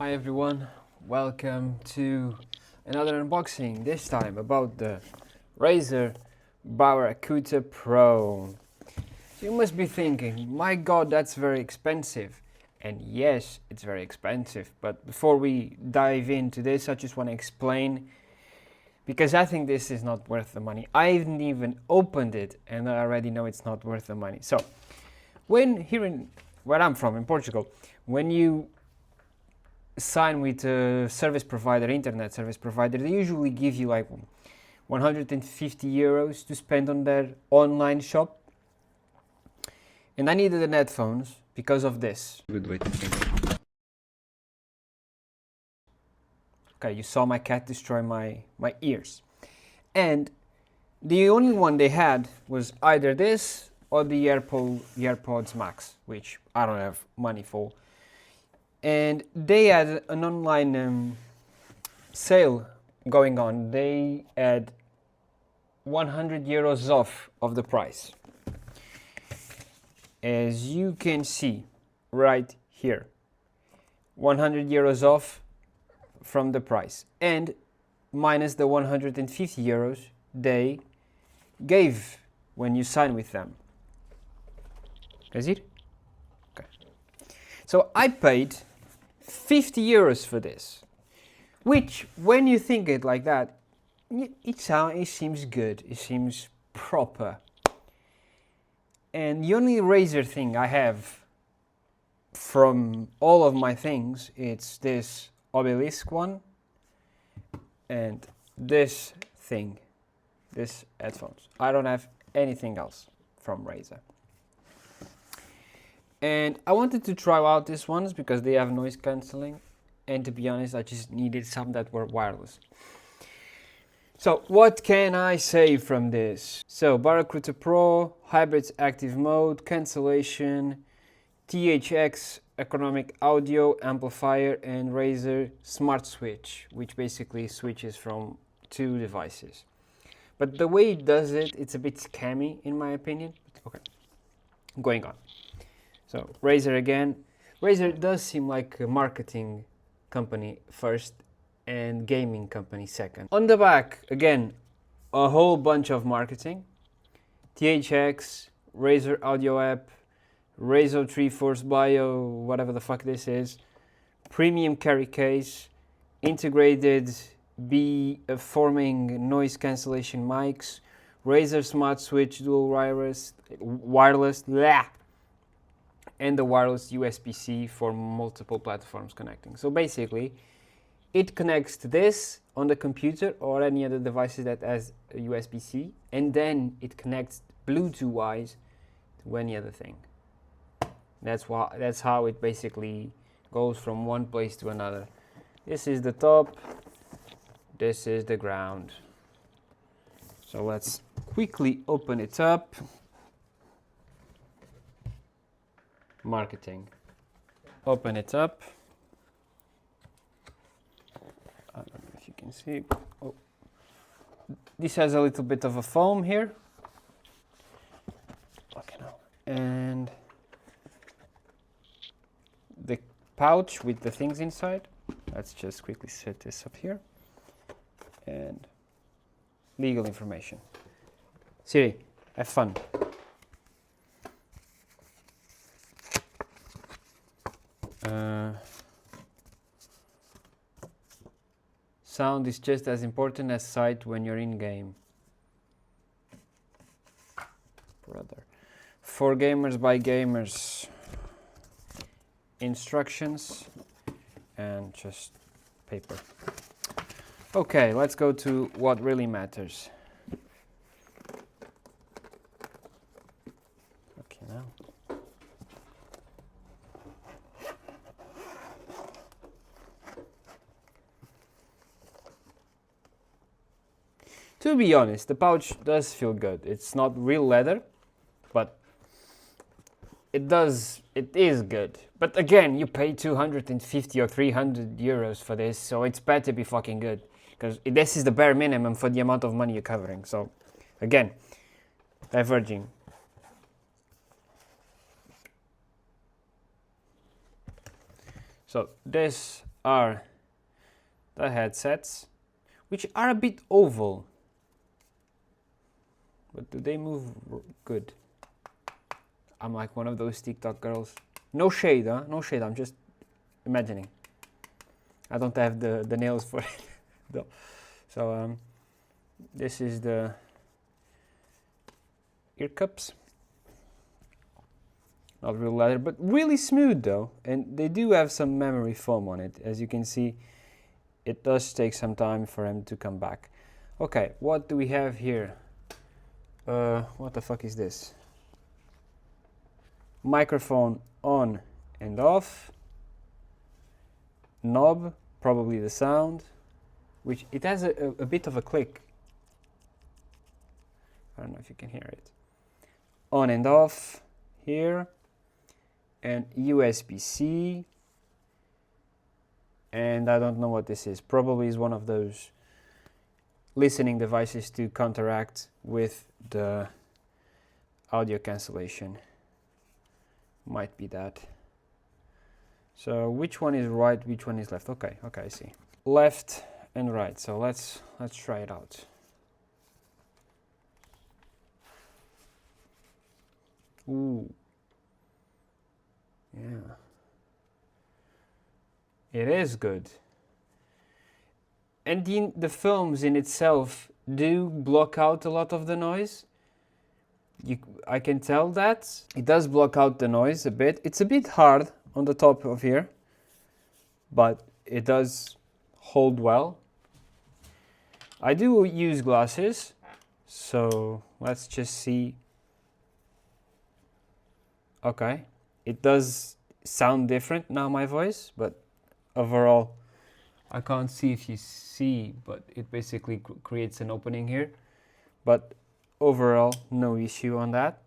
Hi everyone, welcome to another unboxing, this time about the Razer Barracuda Pro. You must be thinking, my god, that's very expensive. And yes, it's very expensive, but before we dive into this, I just want to explain, because I think this is not worth the money. I haven't even opened it and I already know it's not worth the money. So, where I'm from, in Portugal, when you sign with a service provider, internet service provider, they usually give you like 150 euros to spend on their online shop. And I needed the headphones because of this. Good way to think. Okay, you saw my cat destroy my ears. And the only one they had was either this or the AirPods Max, which I don't have money for. And they had an online sale going on. They had 100 euros off of the price. As you can see right here, 100 euros off from the price, and minus the 150 euros they gave when you sign with them. Is it? Okay. So I paid 50 euros for this, which, when you think it like that, it seems good, it seems proper. And the only Razer thing I have from all of my things, it's this obelisk one and this thing, this headphones. I don't have anything else from Razer. And I wanted to try out these ones because they have noise cancelling, and to be honest, I just needed some that were wireless. So what can I say from this? So Barracuda Pro, Hybrid Active Mode, Cancellation, THX Economic Audio Amplifier, and Razer Smart Switch, which basically switches from two devices. But the way it does it, it's a bit scammy in my opinion. Okay, going on. So Razer again. Razer does seem like a marketing company first and gaming company second. On the back, again, a whole bunch of marketing. THX, Razer Audio App, Razer 3-Force Bio, whatever the fuck this is, premium carry case, integrated beamforming noise cancellation mics, Razer Smart Switch dual wireless, and the wireless USB-C for multiple platforms connecting. So basically, it connects to this on the computer or any other devices that has a USB-C, and then it connects Bluetooth-wise to any other thing. That's how it basically goes from one place to another. This is the top, this is the ground. So let's quickly open it up. Marketing. Open it up. I don't know if you can see. Oh. This has a little bit of a foam here. Okay, now. And the pouch with the things inside. Let's just quickly set this up here. And legal information. Siri, have fun. Sound is just as important as sight when you're in game. Brother. For gamers by gamers. Instructions and just paper. Okay, let's go to what really matters. Okay, now. To be honest, the pouch does feel good. It's not real leather, but it is good. But again, you pay 250 or 300 euros for this, so it's better be fucking good. Because this is the bare minimum for the amount of money you're covering. So, again, diverging. So this are the headsets, which are a bit oval. But do they move good? I'm like one of those TikTok girls. No shade, huh? No shade, I'm just imagining. I don't have the nails for it though. So this is the ear cups. Not real leather, but really smooth though. And they do have some memory foam on it. As you can see, it does take some time for them to come back. Okay, what do we have here? What the fuck is this? Microphone on and off. Knob, probably the sound, which it has a bit of a click. I don't know if you can hear it. On and off here. And USB-C. And I don't know what this is. Probably is one of those listening devices to counteract with the audio cancellation. Might be that. So which one is right, which one is left? Okay, I see. Left and right. So let's try it out. Ooh. Yeah. It is good. And the films in itself do block out a lot of the noise. I can tell that. It does block out the noise a bit. It's a bit hard on the top of here, but it does hold well. I do use glasses, so let's just see. Okay, it does sound different now, my voice, but overall, I can't see if you see, but it basically creates an opening here. But overall, no issue on that.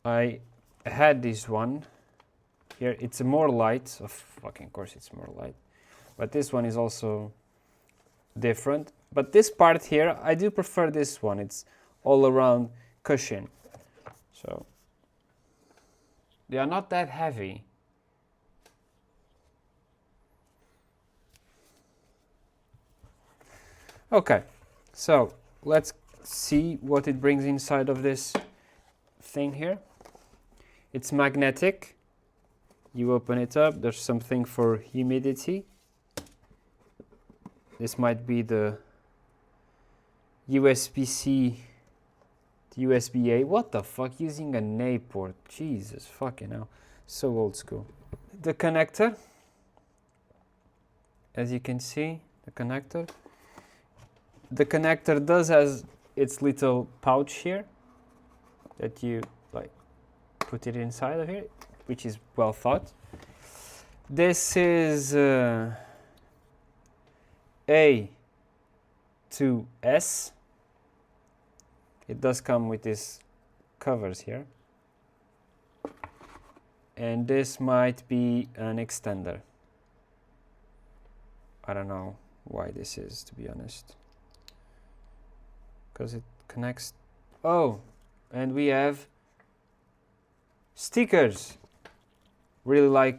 I had this one here. It's a more light. Of fucking course, it's more light. But this one is also different. But this part here, I do prefer this one. It's all around cushion. So they are not that heavy. Okay, so let's see what it brings inside of this thing here. It's magnetic. You open it up, there's something for humidity. This might be the USB-C to USB-A. What the fuck, using an A port? Jesus fucking hell, so old school. The connector, as you can see, the connector does has its little pouch here that you like put it inside of here, which is well thought. This is A to S. It does come with these covers here. And this might be an extender. I don't know why this is, to be honest. Because it connects. Oh, and we have stickers. Really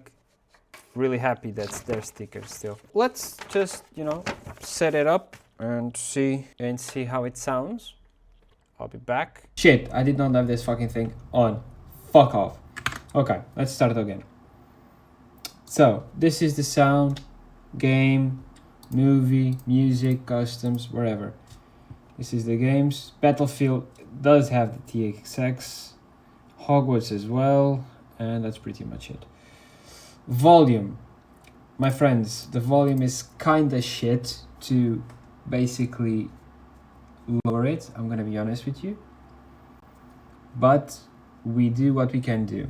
happy that's their stickers still. Let's just, set it up and see how it sounds. I'll be back. Shit, I did not have this fucking thing on. Fuck off. Okay, let's start again. So, this is the sound, game, movie, music, customs, wherever. This is the games. Battlefield does have the TXX. Hogwarts as well. And that's pretty much it. Volume. My friends, the volume is kinda shit to basically lower it. I'm gonna be honest with you. But we do what we can do.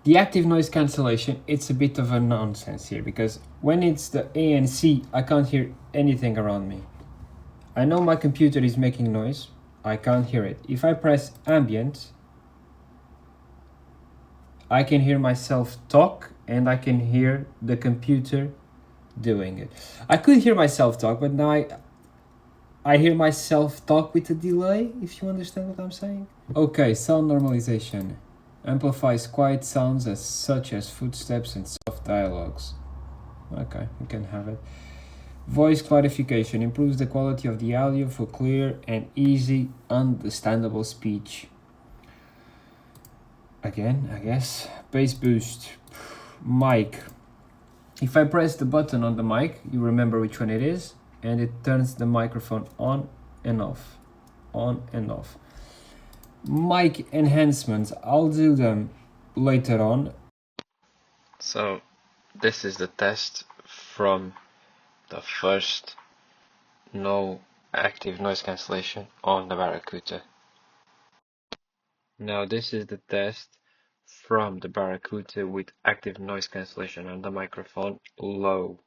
The active noise cancellation, it's a bit of a nonsense here, because when it's the ANC, I can't hear anything around me. I know my computer is making noise, I can't hear it. If I press ambient, I can hear myself talk and I can hear the computer doing it. I could hear myself talk, but now I hear myself talk with a delay, if you understand what I'm saying. Okay, sound normalization. Amplifies quiet sounds such as footsteps and soft dialogues. Okay, you can have it. Voice clarification improves the quality of the audio for clear and easy understandable speech. Again, I guess. Bass boost. Mic. If I press the button on the mic, you remember which one it is, and it turns the microphone on and off. On and off. Mic enhancements, I'll do them later on. So this is the test from the first no active noise cancellation on the Barracuda. Now this is the test from the Barracuda with active noise cancellation on the microphone low.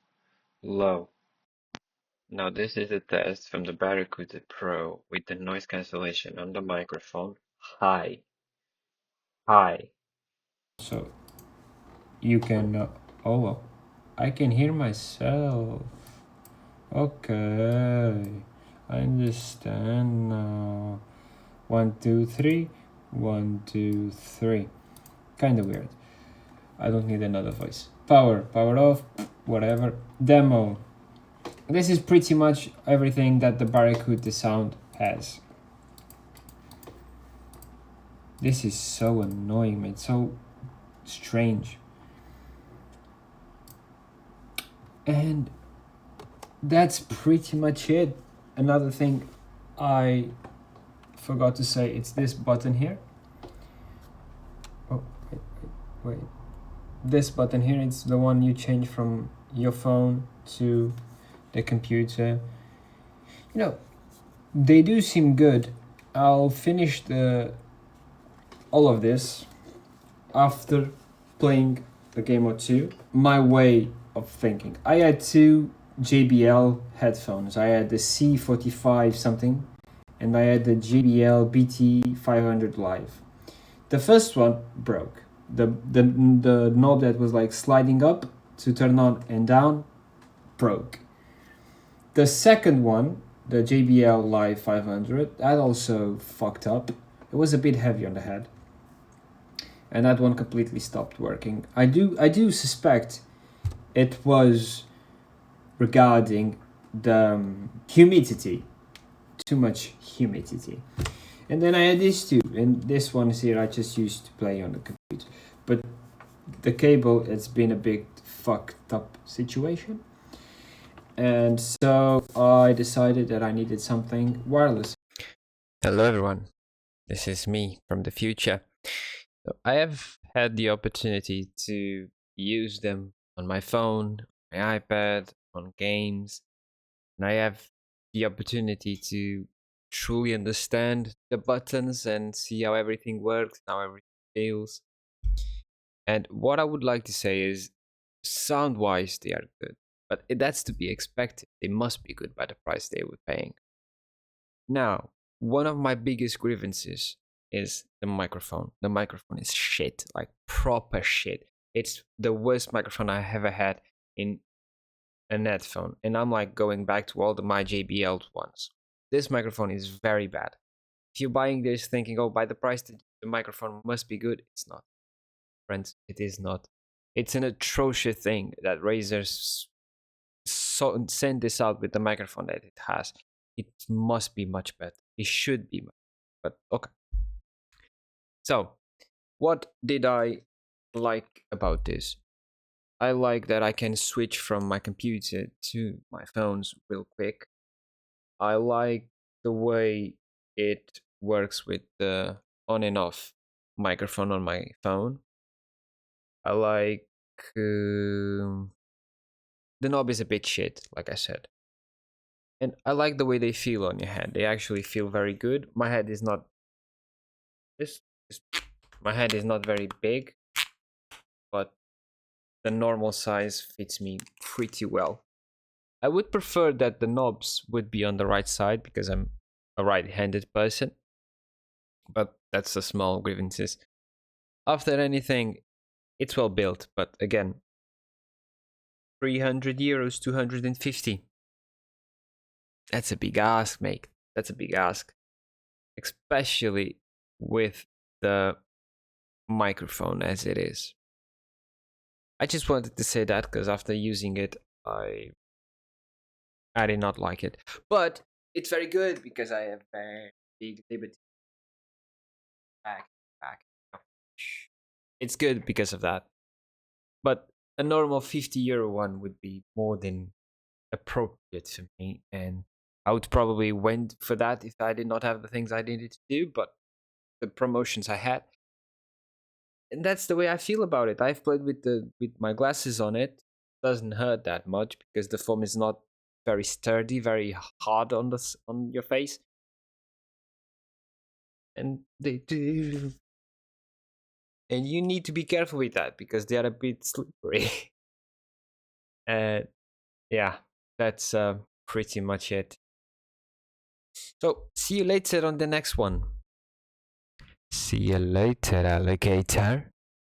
Now this is the test from the Barracuda Pro with the noise cancellation on the microphone high. So you can, oh, I can hear myself. Okay, I understand now. 1, 2, 3. 1, 2, 3. Kind of weird. I don't need another voice. Power off, whatever. Demo. This is pretty much everything that the Barracuda sound has. This is so annoying, man. It's so strange. And that's pretty much it. Another thing I forgot to say, it's this button here. Oh, wait. This button here, it's the one you change from your phone to the computer. You know, they do seem good. I'll finish all of this after playing a game or two. My way of thinking. I had two JBL headphones. I had the C45 something, and I had the JBL BT500 Live. The first one broke. The knob that was like sliding up to turn on and down broke. The second one, the JBL Live 500, that also fucked up. It was a bit heavy on the head, and that one completely stopped working. I do suspect it was regarding the humidity, too much humidity. And then I had these two, and this one is here I just used to play on the computer. But the cable, it's been a big fucked up situation. And so I decided that I needed something wireless. Hello everyone, this is me from the future. So I have had the opportunity to use them on my phone, my iPad, on games, and I have the opportunity to truly understand the buttons and see how everything works, how everything feels. And what I would like to say is, sound-wise, they are good, but that's to be expected. They must be good by the price they were paying. Now, one of my biggest grievances is the microphone. The microphone is shit, like proper shit. It's the worst microphone I ever had in a headphone, and I'm like going back to all my JBL ones. This microphone is very bad. If you're buying this thinking, oh, by the price the microphone must be good, it's not. Friends, it is not. It's an atrocious thing that Razer send this out with the microphone that it has. It must be much better. It should be, but okay. So, what did I like about this? I like that I can switch from my computer to my phones real quick. I like the way it works with the on and off microphone on my phone. I like the knob is a bit shit, like I said. And I like the way they feel on your head. They actually feel very good. My head is not my head is not very big, but the normal size fits me pretty well. I would prefer that the knobs would be on the right side because I'm a right-handed person, but that's a small grievances. After anything, it's well built, but again, 300 euros, 250. That's a big ask, mate. That's a big ask. Especially with the microphone as it is. I just wanted to say that because after using it, I did not like it. But it's very good because I have very big liberty. Back. It's good because of that. But a normal €50 one would be more than appropriate for me, and I would probably went for that if I did not have the things I needed to do, but the promotions I had. And that's the way I feel about it. I've played with my glasses on it. Doesn't hurt that much because the foam is not very sturdy, very hard on your face. And they do. And you need to be careful with that because they are a bit slippery. And yeah, that's pretty much it. So, see you later on the next one. See you later, alligator.